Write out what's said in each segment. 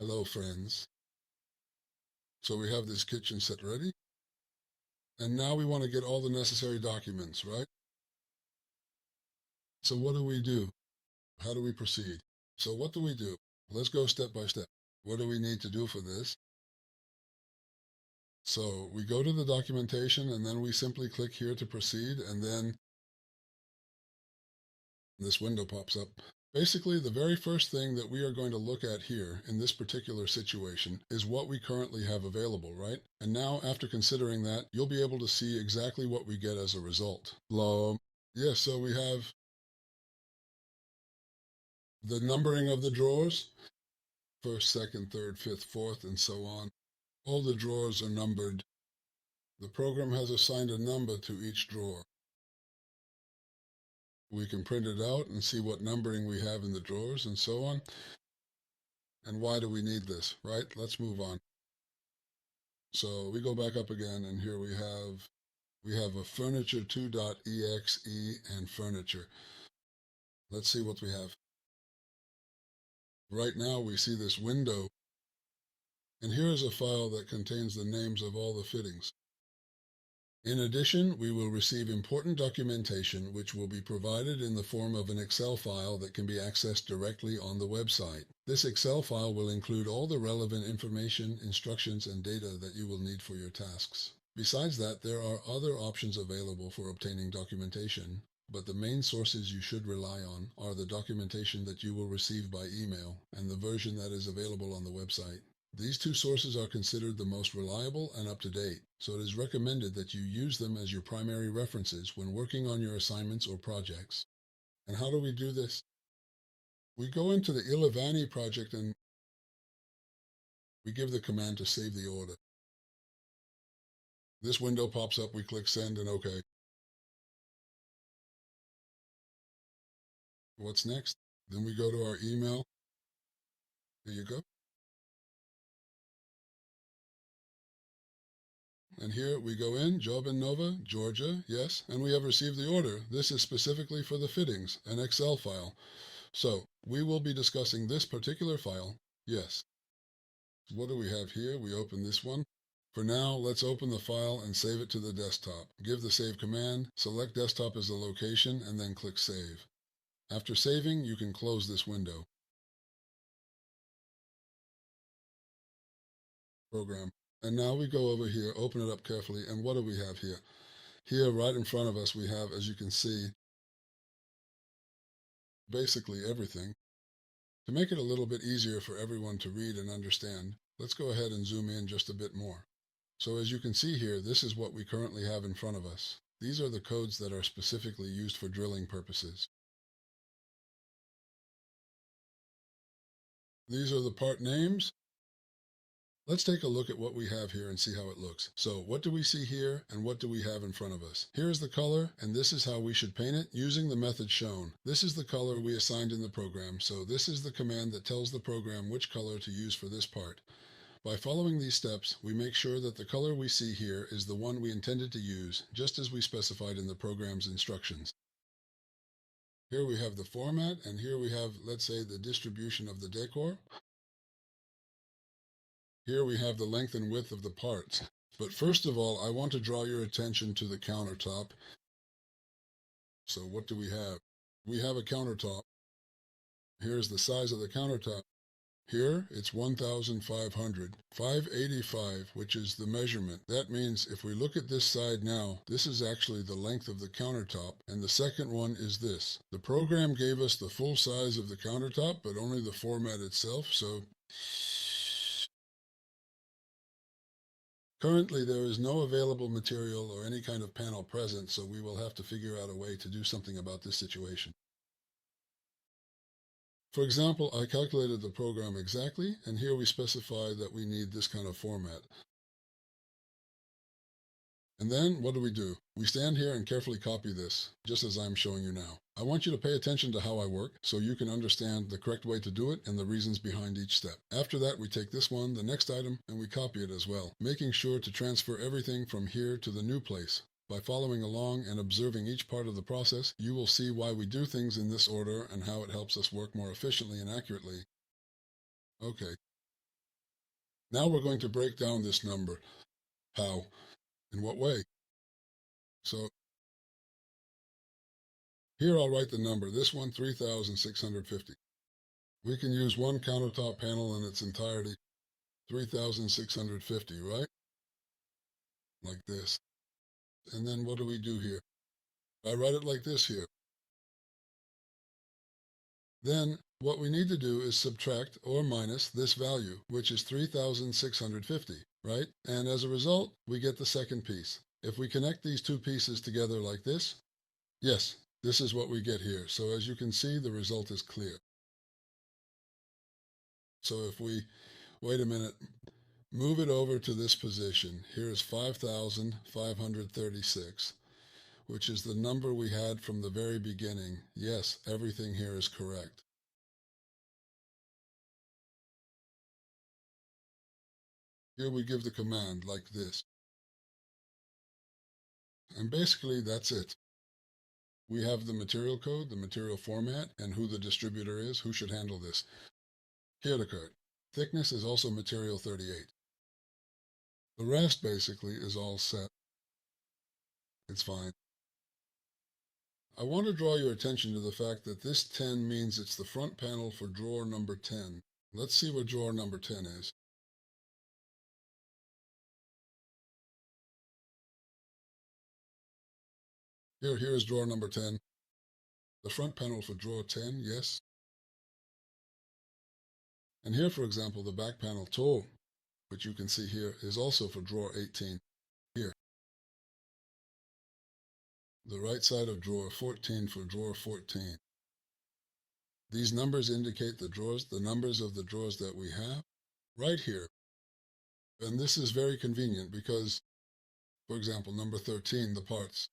Hello, friends. So we have this kitchen set ready, and now we want to get all the necessary documents, right? So what do we do? How do we proceed? So what do we do? Let's go step by step. What do we need to do for this? So we go to the documentation, and then we simply click here to proceed, and then this window pops up. Basically, the very first thing that we are going to look at here in this particular situation is what we currently have available, right? And now, after considering that, you'll be able to see exactly what we get as a result. Hello. Yes, so we have the numbering of the drawers, first, second, third, fifth, fourth, and so on. All the drawers are numbered. The program has assigned a number to each drawer. We can print it out and see what numbering we have in the drawers and so on. And why do we need this, right? Let's move on. So we go back up again, and here we have a furniture2.exe and furniture. Let's see what we have. Right now we see this window, and here is a file that contains the names of all the fittings. In addition, we will receive important documentation which will be provided in the form of an Excel file that can be accessed directly on the website. This Excel file will include all the relevant information, instructions, and data that you will need for your tasks. Besides that, there are other options available for obtaining documentation, but the main sources you should rely on are the documentation that you will receive by email and the version that is available on the website. These two sources are considered the most reliable and up-to-date, so it is recommended that you use them as your primary references when working on your assignments or projects. And how do we do this? We go into the Ilavani project and we give the command to save the order. This window pops up, we click send and OK. What's next? Then we go to our email. Here you go. And here we go in, Job in Nova, Georgia, yes, and we have received the order. This is specifically for the fittings, an Excel file. So we will be discussing this particular file, yes. What do we have here? We open this one. For now, let's open the file and save it to the desktop. Give the save command, select desktop as the location, and then click save. After saving, you can close this window. Program. And now we go over here, open it up carefully, and what do we have here? Here, right in front of us, we have, as you can see, basically everything. To make it a little bit easier for everyone to read and understand, let's go ahead and zoom in just a bit more. So as you can see here, this is what we currently have in front of us. These are the codes that are specifically used for drilling purposes. These are the part names. Let's take a look at what we have here and see how it looks. So what do we see here and what do we have in front of us? Here's the color, and this is how we should paint it using the method shown. This is the color we assigned in the program, so this is the command that tells the program which color to use for this part. By following these steps, we make sure that the color we see here is the one we intended to use, just as we specified in the program's instructions. Here we have the format, and here we have, let's say, the distribution of the decor. Here we have the length and width of the parts. But first of all, I want to draw your attention to the countertop. So what do we have? We have a countertop. Here's the size of the countertop. Here, it's 1,500, 585, which is the measurement. That means if we look at this side now, this is actually the length of the countertop, and the second one is this. The program gave us the full size of the countertop, but only the format itself, so currently there is no available material or any kind of panel present, so we will have to figure out a way to do something about this situation. For example, I calculated the program exactly, and here we specify that we need this kind of format. And then what do? We stand here and carefully copy this, just as I'm showing you now. I want you to pay attention to how I work so you can understand the correct way to do it and the reasons behind each step. After that, we take this one, the next item, and we copy it as well, making sure to transfer everything from here to the new place. By following along and observing each part of the process, you will see why we do things in this order and how it helps us work more efficiently and accurately. Okay, Now we're going to break down this number. How? In what way? So here I'll write the number. This one, 3,650. We can use one countertop panel in its entirety, 3,650, right? Like this. And then what do we do here? I write it like this here. Then what we need to do is subtract or minus this value, which is 3,650, right? And as a result, we get the second piece. If we connect these two pieces together like this, yes, this is what we get here. So as you can see, the result is clear. So if we, wait a minute, move it over to this position, here is 5,536, which is the number we had from the very beginning. Yes, everything here is correct. Here we give the command like this. And basically that's it. We have the material code, the material format, and who the distributor is, who should handle this. Here the code. Thickness is also material 38. The rest basically is all set. It's fine. I want to draw your attention to the fact that this 10 means it's the front panel for drawer number 10. Let's see what drawer number 10 is. Here is drawer number 10. The front panel for drawer 10, yes. And here, for example, the back panel toe, which you can see here, is also for drawer 18. Here. The right side of drawer 14 for drawer 14. These numbers indicate the drawers, the numbers of the drawers that we have right here. And this is very convenient because, for example, number 13, the parts.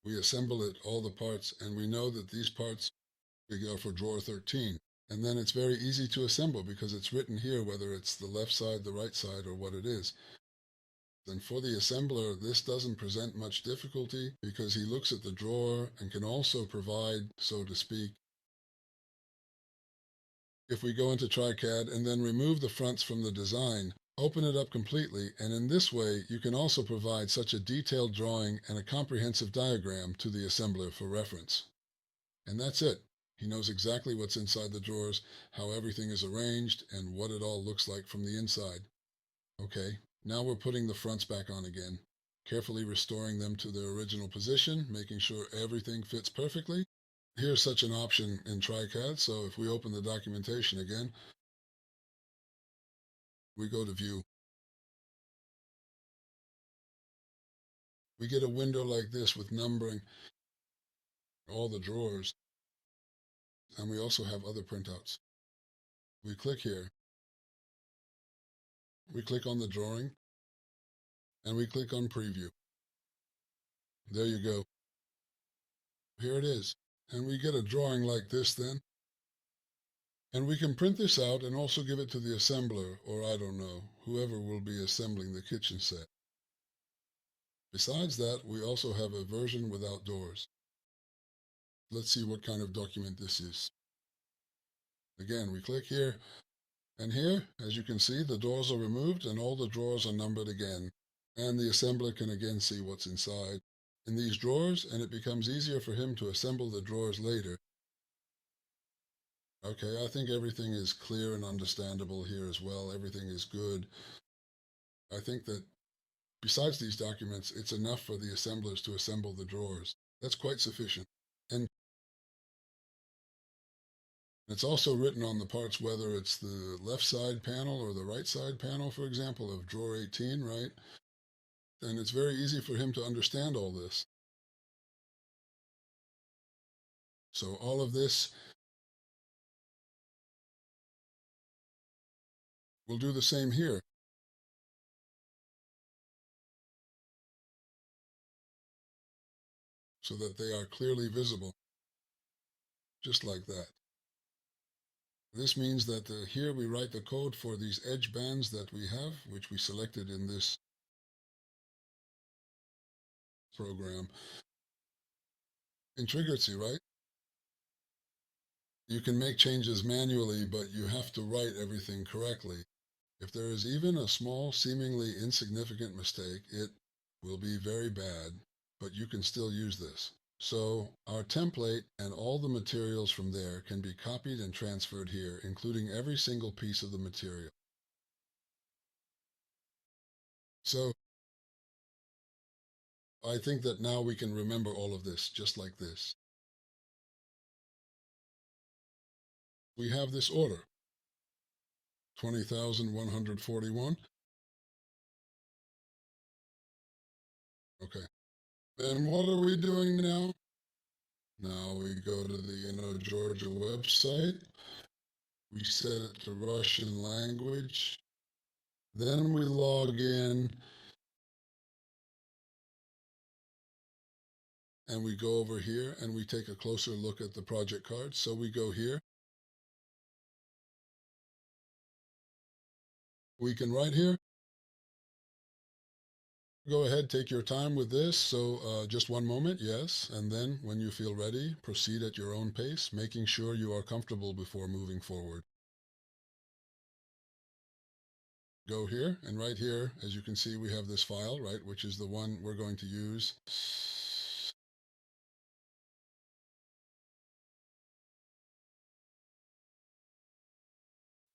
We assemble it, all the parts, and we know that these parts are for drawer 13. And then it's very easy to assemble because it's written here whether it's the left side, the right side, or what it is. And for the assembler, this doesn't present much difficulty because he looks at the drawer and can also provide, so to speak, if we go into TriCAD and then remove the fronts from the design, open it up completely, and in this way you can also provide such a detailed drawing and a comprehensive diagram to the assembler for reference. And that's it. He knows exactly what's inside the drawers, how everything is arranged, and what it all looks like from the inside. Okay, now we're putting the fronts back on again, carefully restoring them to their original position, making sure everything fits perfectly. Here's such an option in TriCAD, so if we open the documentation again, we go to View. We get a window like this with numbering all the drawers, and we also have other printouts. We click here, we click on the drawing, and we click on Preview. There you go. Here it is. And we get a drawing like this then. And we can print this out and also give it to the assembler, or I don't know, whoever will be assembling the kitchen set. Besides that, we also have a version without doors. Let's see what kind of document this is. Again, we click here, and here, as you can see, the doors are removed and all the drawers are numbered again. And the assembler can again see what's inside in these drawers, and it becomes easier for him to assemble the drawers later. Okay, I think everything is clear and understandable here as well. Everything is good. I think that besides these documents, it's enough for the assemblers to assemble the drawers. That's quite sufficient. And it's also written on the parts whether it's the left side panel or the right side panel, for example, of drawer 18, right? And it's very easy for him to understand all this. So all of this will do the same here. So that they are clearly visible, just like that. This means that here we write the code for these edge bands that we have, which we selected in this program. In Triggerty, right? You can make changes manually, but you have to write everything correctly. If there is even a small, seemingly insignificant mistake, it will be very bad, but you can still use this. So our template and all the materials from there can be copied and transferred here, including every single piece of the material. So I think that now we can remember all of this just like this. We have this order, 20,141. Okay. And what are we doing now? Now we go to the Georgia website. We set it to Russian language. Then we log in and we go over here and we take a closer look at the project cards. So we go here. We can write here. Go ahead, take your time with this. So just one moment, yes. And then when you feel ready, proceed at your own pace, making sure you are comfortable before moving forward. Go here, and right here, as you can see, we have this file, right, which is the one we're going to use.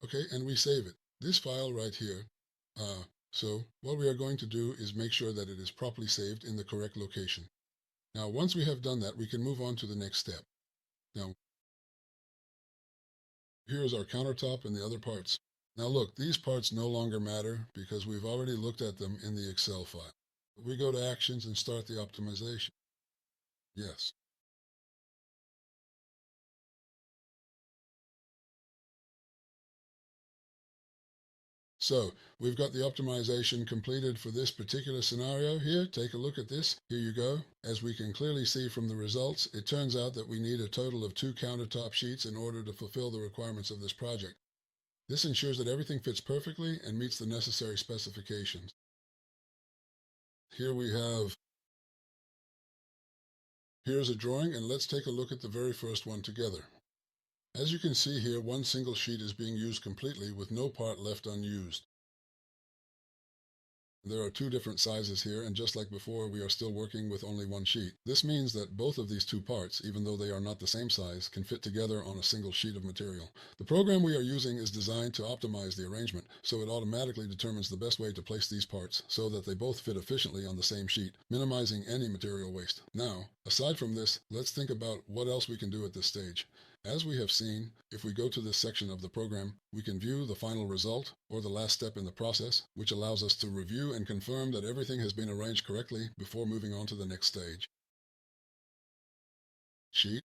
Okay, and we save it. This file right here. So what we are going to do is make sure that it is properly saved in the correct location. Now, once we have done that, we can move on to the next step. Now, here is our countertop and the other parts. Now look, these parts no longer matter because we've already looked at them in the Excel file. We go to Actions and start the optimization. Yes. So we've got the optimization completed for this particular scenario here. Take a look at this. Here you go. As we can clearly see from the results, it turns out that we need a total of 2 countertop sheets in order to fulfill the requirements of this project. This ensures that everything fits perfectly and meets the necessary specifications. Here we have, here's a drawing, and let's take a look at the very first one together. As you can see here, one single sheet is being used completely with no part left unused. There are 2 different sizes here, and just like before, we are still working with only one sheet. This means that both of these 2 parts, even though they are not the same size, can fit together on a single sheet of material. The program we are using is designed to optimize the arrangement, so it automatically determines the best way to place these parts so that they both fit efficiently on the same sheet, minimizing any material waste. Now, aside from this, let's think about what else we can do at this stage. As we have seen, if we go to this section of the program, we can view the final result, or the last step in the process, which allows us to review and confirm that everything has been arranged correctly before moving on to the next stage. Sheet.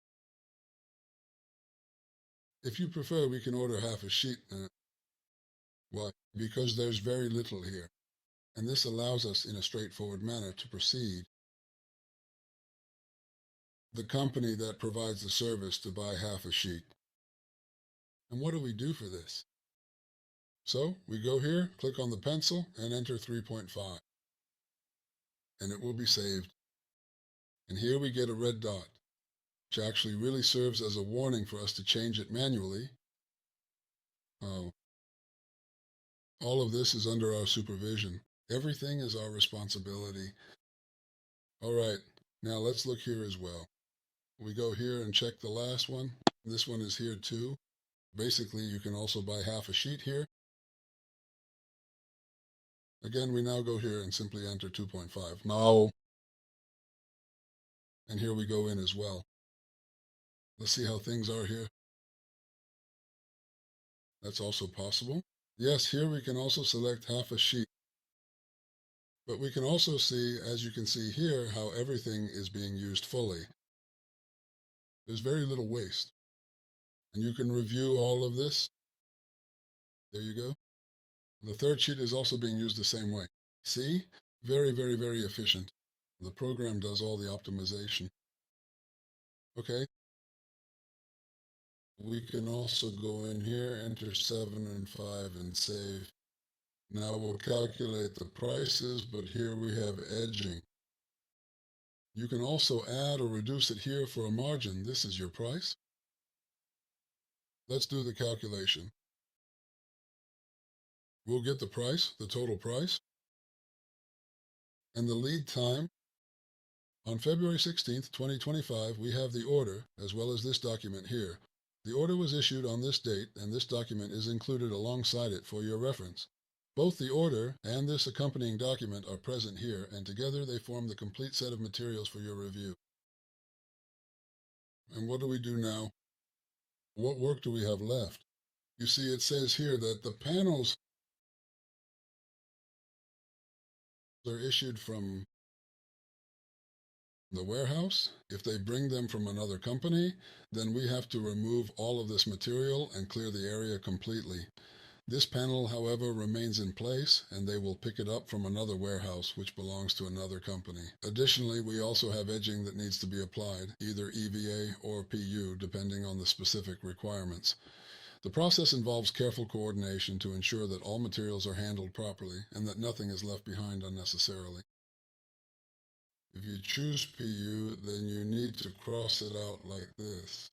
If you prefer, we can order half a sheet. Why? Because there's very little here, and this allows us in a straightforward manner to proceed. The company that provides the service to buy half a sheet. And what do we do for this? So we go here, click on the pencil, and enter 3.5. And it will be saved. And here we get a red dot, which actually really serves as a warning for us to change it manually. Uh, all of this is under our supervision. Everything is our responsibility. All right, now let's look here as well. We go here and check the last one. This one is here too. Basically, you can also buy half a sheet here. Again, we now go here and simply enter 2.5. Now, and here we go in as well. Let's see how things are here. That's also possible. Yes, here we can also select half a sheet. But we can also see, as you can see here, how everything is being used fully. There's very little waste. And you can review all of this. There you go. The third sheet is also being used the same way. See? Very, very, very efficient. The program does all the optimization. Okay. We can also go in here, enter 7 and 5 and save. Now we'll calculate the prices, but here we have edging. You can also add or reduce it here for a margin. This is your price. Let's do the calculation. We'll get the price, the total price, and the lead time. On February 16th, 2025, we have the order, as well as this document here. The order was issued on this date, and this document is included alongside it for your reference. Both the order and this accompanying document are present here, and together they form the complete set of materials for your review. And what do we do now? What work do we have left? You see, it says here that the panels are issued from the warehouse. If they bring them from another company, then we have to remove all of this material and clear the area completely. This panel, however, remains in place, and they will pick it up from another warehouse which belongs to another company. Additionally, we also have edging that needs to be applied, either EVA or PU, depending on the specific requirements. The process involves careful coordination to ensure that all materials are handled properly and that nothing is left behind unnecessarily. If you choose PU, then you need to cross it out like this.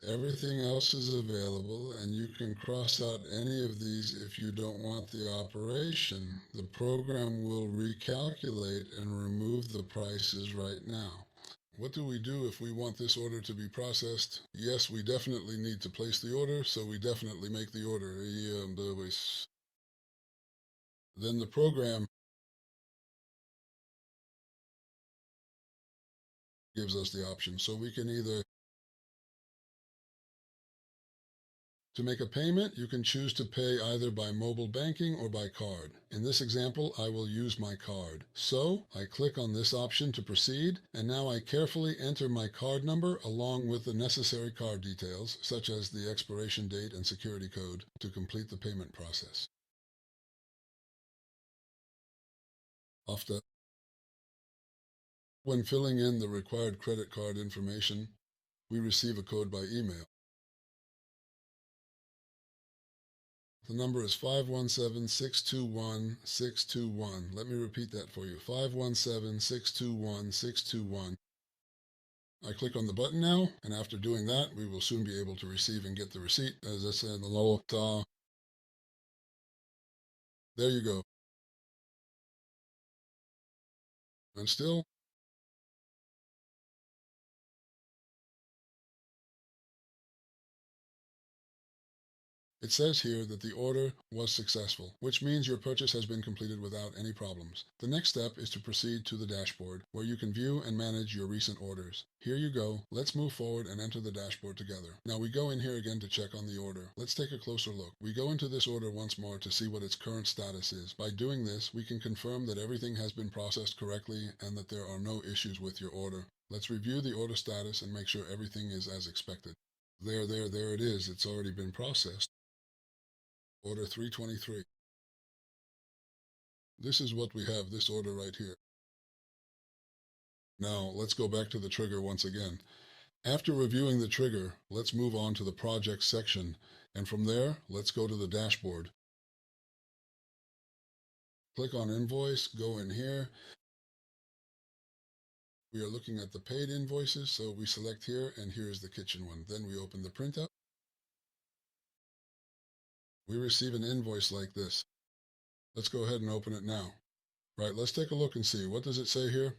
Everything else is available, and you can cross out any of these if you don't want the operation. The program will recalculate and remove the prices right now. What do we do if we want this order to be processed? Yes, we definitely need to place the order, so we definitely make the order. Then the program gives us the option, so we can either to make a payment, you can choose to pay either by mobile banking or by card. In this example, I will use my card. So, I click on this option to proceed, and now I carefully enter my card number along with the necessary card details, such as the expiration date and security code, to complete the payment process. After, when filling in the required credit card information, we receive a code by email. The number is 517-621-621. Let me repeat that for you. 517-621-621. I click on the button now, and after doing that, we will soon be able to receive and get the receipt. As I said, there you go. And still, it says here that the order was successful, which means your purchase has been completed without any problems. The next step is to proceed to the dashboard, where you can view and manage your recent orders. Here you go. Let's move forward and enter the dashboard together. Now we go in here again to check on the order. Let's take a closer look. We go into this order once more to see what its current status is. By doing this, we can confirm that everything has been processed correctly and that there are no issues with your order. Let's review the order status and make sure everything is as expected. There it is. It's already been processed. Order 323. This is what we have, this order right here. Now, let's go back to the trigger once again. After reviewing the trigger, let's move on to the project section, and from there, let's go to the dashboard. Click on Invoice, go in here. We are looking at the paid invoices, so we select here, and here is the kitchen one. Then we open the printout. We receive an invoice like this. Let's go ahead and open it now. Right, let's take a look and see. What does it say here?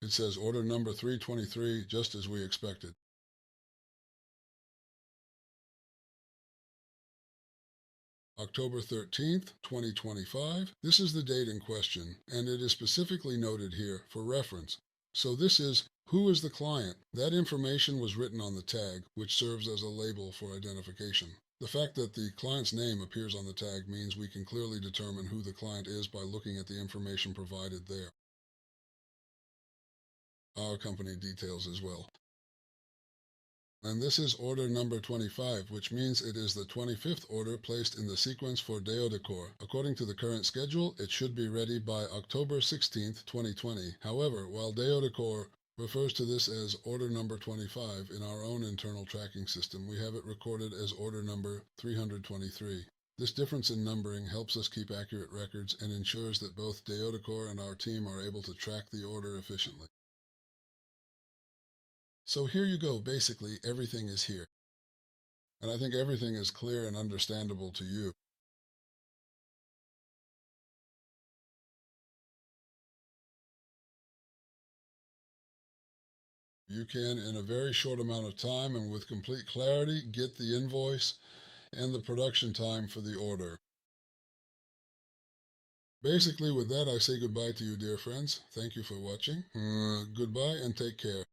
It says order number 323, just as we expected. October 13th, 2025. This is the date in question, and it is specifically noted here for reference. So this is who is the client. That information was written on the tag, which serves as a label for identification. The fact that the client's name appears on the tag means we can clearly determine who the client is by looking at the information provided there. Our company details as well. And this is order number 25, which means it is the 25th order placed in the sequence for Deodecor. According to the current schedule, it should be ready by October 16th, 2020. However, while Deodecor refers to this as order number 25 in our own internal tracking system, we have it recorded as order number 323. This difference in numbering helps us keep accurate records and ensures that both Deodecor and our team are able to track the order efficiently. So here you go, basically everything is here. and I think everything is clear and understandable to you. You can, in a very short amount of time and with complete clarity, get the invoice and the production time for the order. Basically, with that, I say goodbye to you, dear friends. Thank you for watching. Goodbye and take care.